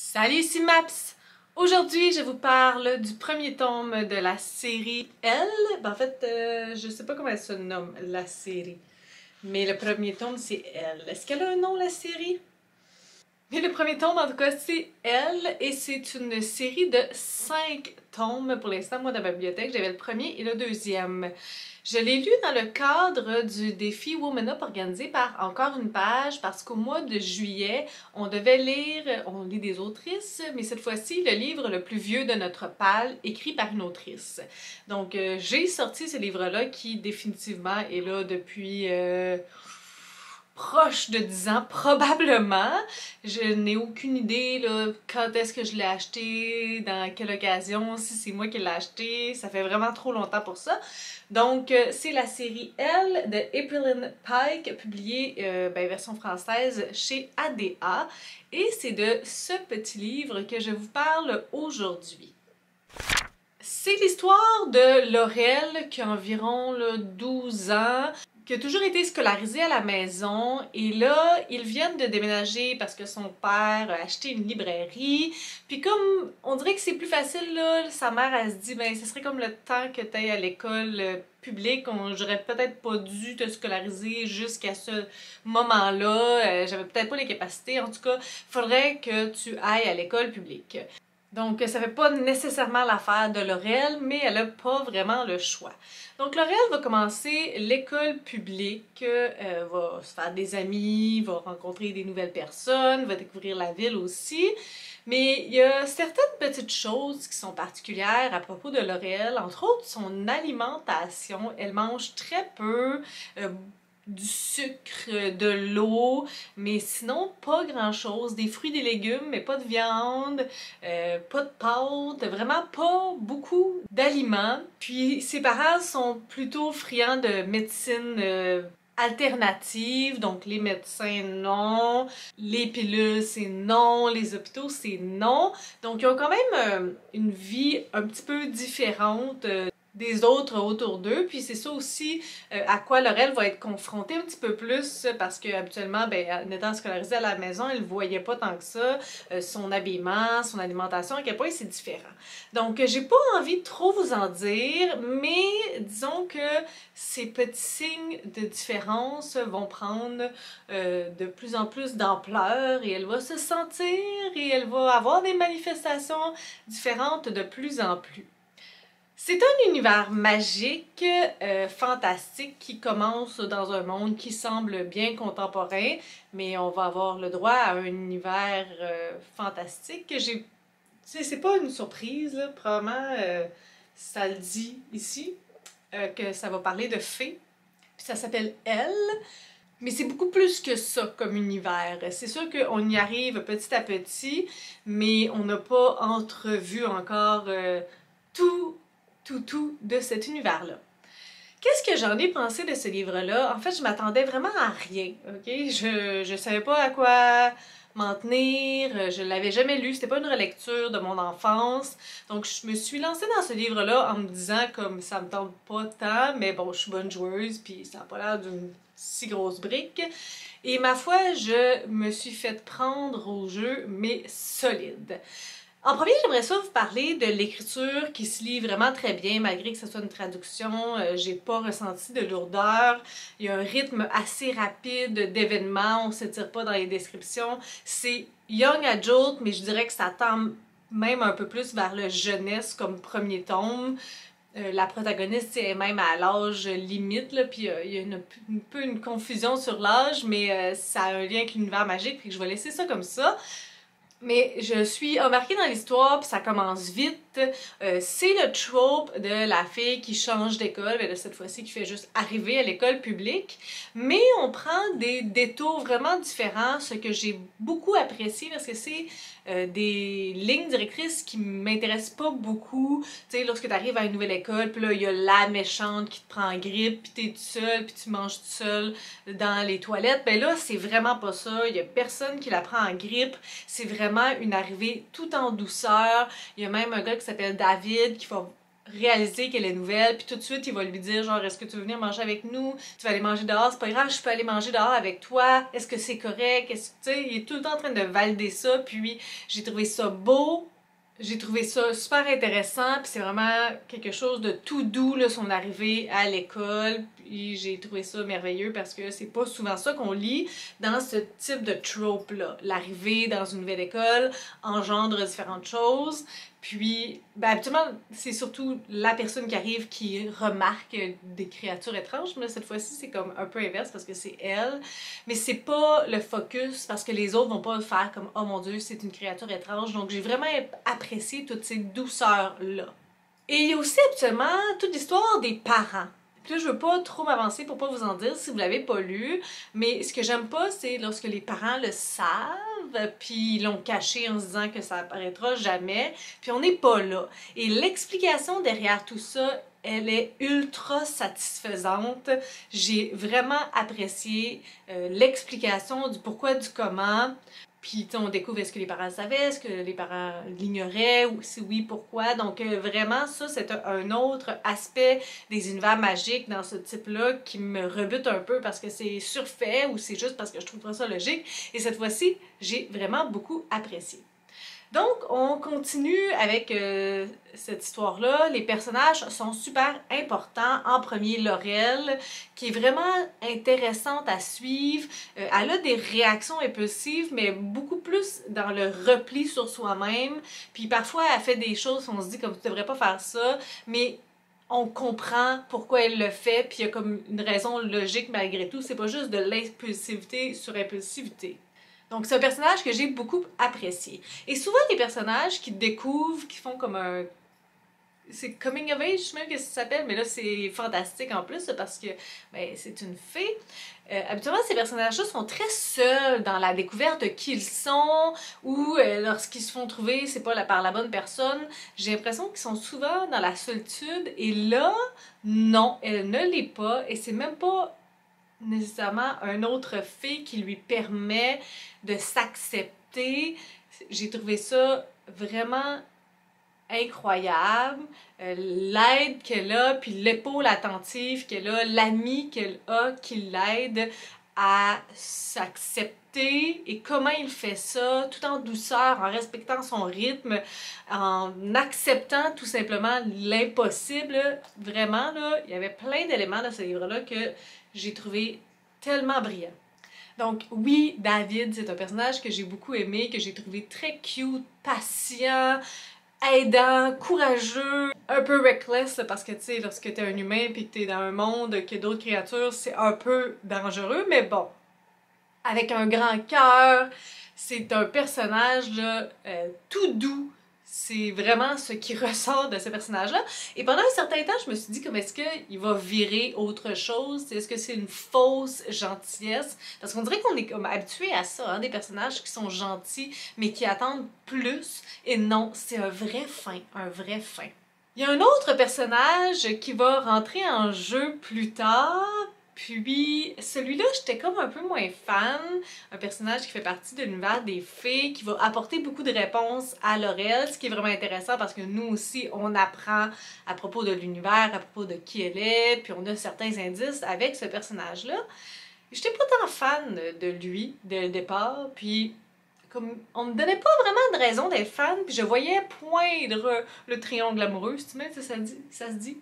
Salut, ici Maps! Aujourd'hui, je vous parle du premier tome de la série Elle. En fait, je sais pas comment elle se nomme, la série. Mais le premier tome, c'est Elle. Est-ce qu'elle a un nom, la série? Mais le premier tome, en tout cas, c'est Elle, et c'est une série de 5 tomes pour l'instant, moi, dans ma bibliothèque. J'avais le premier et le deuxième. Je l'ai lu dans le cadre du défi Woman Up organisé par Encore une page, parce qu'au mois de juillet, on devait lire, on lit des autrices, mais cette fois-ci, le livre le plus vieux de notre pal, écrit par une autrice. Donc, j'ai sorti ce livre-là qui, définitivement, est là depuis... proche de 10 ans, probablement. Je n'ai aucune idée là, quand est-ce que je l'ai acheté, dans quelle occasion, si c'est moi qui l'ai acheté. Ça fait vraiment trop longtemps pour ça. Donc, c'est la série Elle de April Pike, publiée version française chez ADA. Et c'est de ce petit livre que je vous parle aujourd'hui. C'est l'histoire de Laurel qui a environ 12 ans, qui a toujours été scolarisée à la maison, et là, ils viennent de déménager parce que son père a acheté une librairie, puis comme on dirait que c'est plus facile, là, sa mère, elle se dit, ben, ce serait comme le temps que tu ailles à l'école publique, j'aurais peut-être pas dû te scolariser jusqu'à ce moment-là, j'avais peut-être pas les capacités, en tout cas, faudrait que tu ailles à l'école publique. Donc, ça fait pas nécessairement l'affaire de Laurel, mais elle a pas vraiment le choix. Donc, Laurel va commencer l'école publique, va se faire des amis, va rencontrer des nouvelles personnes, va découvrir la ville aussi. Mais il y a certaines petites choses qui sont particulières à propos de Laurel, entre autres son alimentation. Elle mange très peu, du sucre, de l'eau, mais sinon pas grand-chose. Des fruits, des légumes, mais pas de viande, pas de pâtes, vraiment pas beaucoup d'aliments. Puis ses parents sont plutôt friands de médecine alternative, donc les médecins non, les pilules c'est non, les hôpitaux c'est non. Donc ils ont quand même une vie un petit peu différente des autres autour d'eux, puis c'est ça aussi à quoi Laurel va être confrontée un petit peu plus, parce que habituellement, ben, en étant scolarisée à la maison, elle ne voyait pas tant que ça son habillement, son alimentation, à quel point c'est différent. Donc, j'ai pas envie de trop vous en dire, mais disons que ces petits signes de différence vont prendre de plus en plus d'ampleur, et elle va se sentir, et elle va avoir des manifestations différentes de plus en plus. C'est un univers magique, fantastique, qui commence dans un monde qui semble bien contemporain, mais on va avoir le droit à un univers fantastique. C'est pas une surprise, là, probablement ça le dit ici, que ça va parler de fées, puis ça s'appelle Elle. Mais c'est beaucoup plus que ça comme univers. C'est sûr qu'on y arrive petit à petit, mais on n'a pas entrevu encore tout de cet univers-là. Qu'est-ce que j'en ai pensé de ce livre-là? En fait, je m'attendais vraiment à rien, ok? Je savais pas à quoi m'en tenir, je l'avais jamais lu, c'était pas une relecture de mon enfance, donc je me suis lancée dans ce livre-là en me disant comme ça me tente pas tant, mais bon, je suis bonne joueuse, puis ça a pas l'air d'une si grosse brique. Et ma foi, je me suis fait prendre au jeu, mais solide. En premier, j'aimerais ça vous parler de l'écriture qui se lit vraiment très bien, malgré que ce soit une traduction. J'ai pas ressenti de lourdeur. Il y a un rythme assez rapide d'événements, on s'étire pas dans les descriptions. C'est young adult, mais je dirais que ça tend même un peu plus vers le jeunesse comme premier tome. La protagoniste est même à l'âge limite, là, puis il y a un peu une confusion sur l'âge, mais ça a un lien avec l'univers magique, puis je vais laisser ça comme ça. Mais je suis embarquée dans l'histoire, puis ça commence vite. C'est le trope de la fille qui change d'école, mais cette fois-ci qui fait juste arriver à l'école publique. Mais on prend des détours vraiment différents, ce que j'ai beaucoup apprécié parce que c'est des lignes directrices qui m'intéressent pas beaucoup. Tu sais, lorsque tu arrives à une nouvelle école, puis là, il y a la méchante qui te prend en grippe, puis t'es tout seul, puis tu manges tout seul dans les toilettes. Ben là, c'est vraiment pas ça. Il y a personne qui la prend en grippe. C'est vraiment une arrivée tout en douceur. Il y a même un gars qui s'appelle David qui va réaliser qu'elle est nouvelle, puis tout de suite il va lui dire genre est-ce que tu veux venir manger avec nous, tu vas aller manger dehors, c'est pas grave, je peux aller manger dehors avec toi, est-ce que c'est correct, est-ce que tu sais, il est tout le temps en train de valider ça, puis j'ai trouvé ça beau. J'ai trouvé ça super intéressant, puis c'est vraiment quelque chose de tout doux, là, son arrivée à l'école, puis j'ai trouvé ça merveilleux parce que c'est pas souvent ça qu'on lit dans ce type de trope-là. L'arrivée dans une nouvelle école engendre différentes choses, puis ben, habituellement, c'est surtout la personne qui arrive qui remarque des créatures étranges, mais là, cette fois-ci, c'est comme un peu inverse parce que c'est elle, mais c'est pas le focus parce que les autres vont pas faire comme « Oh mon Dieu, c'est une créature étrange », donc j'ai vraiment apprécié toutes ces douceurs-là. Et il y a aussi habituellement toute l'histoire des parents. Puis là, je veux pas trop m'avancer pour pas vous en dire si vous l'avez pas lu, mais ce que j'aime pas, c'est lorsque les parents le savent, puis ils l'ont caché en se disant que ça apparaîtra jamais, puis on n'est pas là. Et l'explication derrière tout ça, elle est ultra satisfaisante. J'ai vraiment apprécié l'explication du pourquoi, du comment. Puis on découvre est-ce que les parents savaient, est-ce que les parents l'ignoraient, ou si oui, pourquoi. Donc vraiment, ça, c'est un autre aspect des univers magiques dans ce type-là qui me rebute un peu parce que c'est surfait ou c'est juste parce que je trouve pas ça logique. Et cette fois-ci, j'ai vraiment beaucoup apprécié. Donc, on continue avec cette histoire-là. Les personnages sont super importants. En premier, Laurel, qui est vraiment intéressante à suivre. Elle a des réactions impulsives, mais beaucoup plus dans le repli sur soi-même. Puis parfois, elle fait des choses, on se dit comme tu devrais pas faire ça, mais on comprend pourquoi elle le fait, puis il y a comme une raison logique malgré tout. C'est pas juste de l'impulsivité sur impulsivité. Donc, c'est un personnage que j'ai beaucoup apprécié. Et souvent, les personnages qui découvrent, qui font comme un... C'est coming of age, je sais même qu'est-ce que ça s'appelle, mais là, c'est fantastique en plus parce que ben, c'est une fée. Habituellement, ces personnages-là sont très seuls dans la découverte de qui ils sont ou lorsqu'ils se font trouver, c'est pas par la bonne personne. J'ai l'impression qu'ils sont souvent dans la solitude et là, non, elle ne l'est pas et c'est même pas nécessairement un autre fait qui lui permet de s'accepter. J'ai trouvé ça vraiment incroyable. L'aide qu'elle a, puis l'épaule attentive qu'elle a, l'ami qu'elle a qui l'aide à s'accepter et comment il fait ça, tout en douceur, en respectant son rythme, en acceptant tout simplement l'impossible. Vraiment, là, il y avait plein d'éléments dans ce livre-là que j'ai trouvé tellement brillant. Donc oui, David, c'est un personnage que j'ai beaucoup aimé, que j'ai trouvé très cute, patient, aidant, courageux, un peu reckless parce que tu sais, lorsque t'es un humain puis que t'es dans un monde que d'autres créatures, c'est un peu dangereux, mais bon, avec un grand cœur, c'est un personnage là, tout doux. C'est vraiment ce qui ressort de ce personnage-là. Et pendant un certain temps, je me suis dit comme est-ce qu'il va virer autre chose? Est-ce que c'est une fausse gentillesse? Parce qu'on dirait qu'on est comme habitué à ça, hein, des personnages qui sont gentils, mais qui attendent plus. Et non, c'est un vrai fin, un vrai fin. Il y a un autre personnage qui va rentrer en jeu plus tard, puis celui-là, j'étais comme un peu moins fan. Un personnage qui fait partie de l'univers des fées, qui va apporter beaucoup de réponses à Laurel, ce qui est vraiment intéressant parce que nous aussi, on apprend à propos de l'univers, à propos de qui elle est, puis on a certains indices avec ce personnage-là. J'étais pas tant fan de lui dès le départ, puis comme on me donnait pas vraiment de raison d'être fan, puis je voyais poindre le triangle amoureux, si tu mets, ça se dit.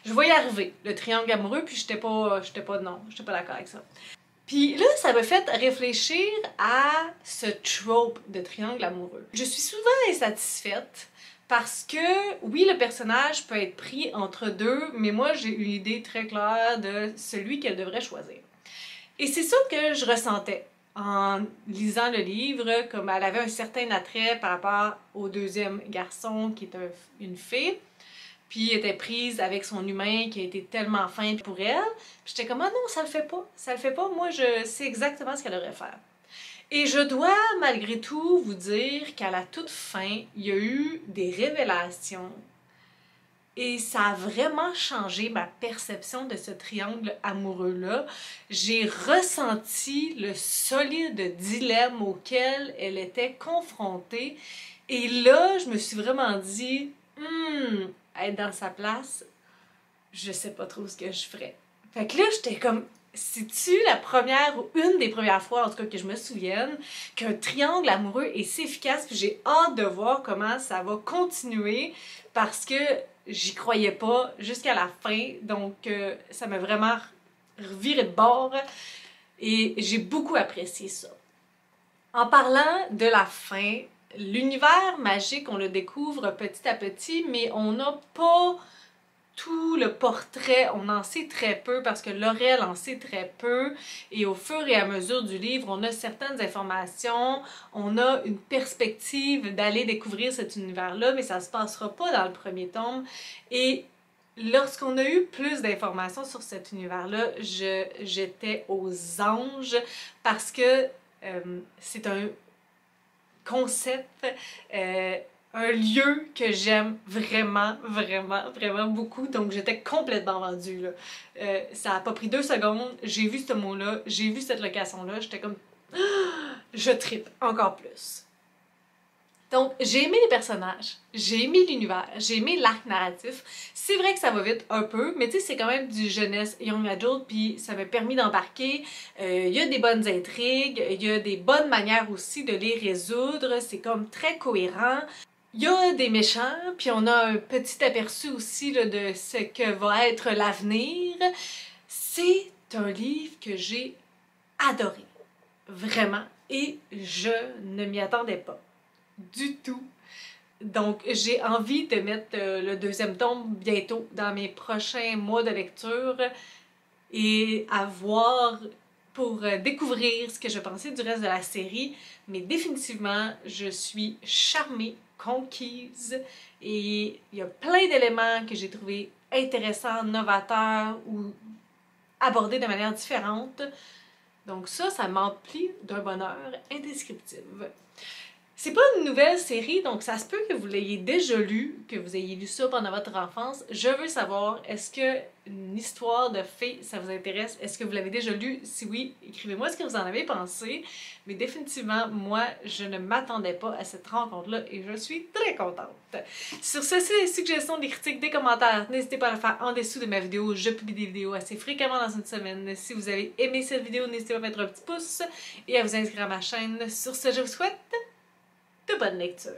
Je voyais arriver le triangle amoureux, puis j'étais pas d'accord avec ça. Puis là, ça m'a fait réfléchir à ce trope de triangle amoureux. Je suis souvent insatisfaite parce que, oui, le personnage peut être pris entre deux, mais moi, j'ai une idée très claire de celui qu'elle devrait choisir. Et c'est ça que je ressentais en lisant le livre, comme elle avait un certain attrait par rapport au deuxième garçon qui est une fée. Puis elle était prise avec son humain qui a été tellement fin pour elle. J'étais comme, ah non, ça le fait pas. Ça le fait pas. Moi, je sais exactement ce qu'elle devrait faire. Et je dois, malgré tout, vous dire qu'à la toute fin, il y a eu des révélations. Et ça a vraiment changé ma perception de ce triangle amoureux-là. J'ai ressenti le solide dilemme auquel elle était confrontée. Et là, je me suis vraiment dit, être dans sa place, je sais pas trop ce que je ferais. Fait que là, j'étais comme, c'est-tu la première ou une des premières fois, en tout cas que je me souvienne, qu'un triangle amoureux est si efficace, puis j'ai hâte de voir comment ça va continuer, parce que j'y croyais pas jusqu'à la fin, donc ça m'a vraiment reviré de bord, et j'ai beaucoup apprécié ça. En parlant de la fin, l'univers magique, on le découvre petit à petit, mais on n'a pas tout le portrait, on en sait très peu parce que Laurel en sait très peu et au fur et à mesure du livre, on a certaines informations, on a une perspective d'aller découvrir cet univers-là, mais ça se passera pas dans le premier tome. Et lorsqu'on a eu plus d'informations sur cet univers-là, j'étais aux anges parce que c'est un concept, un lieu que j'aime vraiment, vraiment, vraiment beaucoup. Donc j'étais complètement vendue, là. Ça a pas pris 2 secondes, j'ai vu ce mot-là, j'ai vu cette location-là, j'étais comme... Je trippe encore plus. Donc, j'ai aimé les personnages, j'ai aimé l'univers, j'ai aimé l'arc narratif. C'est vrai que ça va vite un peu, mais tu sais, c'est quand même du jeunesse young adult, puis ça m'a permis d'embarquer. Il y a des bonnes intrigues, il y a des bonnes manières aussi de les résoudre, c'est comme très cohérent. Il y a des méchants, puis on a un petit aperçu aussi là, de ce que va être l'avenir. C'est un livre que j'ai adoré, vraiment, et je ne m'y attendais pas du tout. Donc, j'ai envie de mettre le 2e tome bientôt dans mes prochains mois de lecture et à voir pour découvrir ce que je pensais du reste de la série. Mais définitivement, je suis charmée, conquise et il y a plein d'éléments que j'ai trouvé intéressants, novateurs ou abordés de manière différente. Donc ça m'emplit d'un bonheur indescriptible. C'est pas une nouvelle série, donc ça se peut que vous l'ayez déjà lu, que vous ayez lu ça pendant votre enfance. Je veux savoir, est-ce que une histoire de fées, ça vous intéresse? Est-ce que vous l'avez déjà lu? Si oui, écrivez-moi ce que vous en avez pensé. Mais définitivement, moi, je ne m'attendais pas à cette rencontre-là et je suis très contente. Sur ce, c'est des suggestions, des critiques, des commentaires. N'hésitez pas à le faire en dessous de ma vidéo. Je publie des vidéos assez fréquemment dans une semaine. Si vous avez aimé cette vidéo, n'hésitez pas à mettre un petit pouce et à vous inscrire à ma chaîne. Sur ce, je vous souhaite de bonne lecture.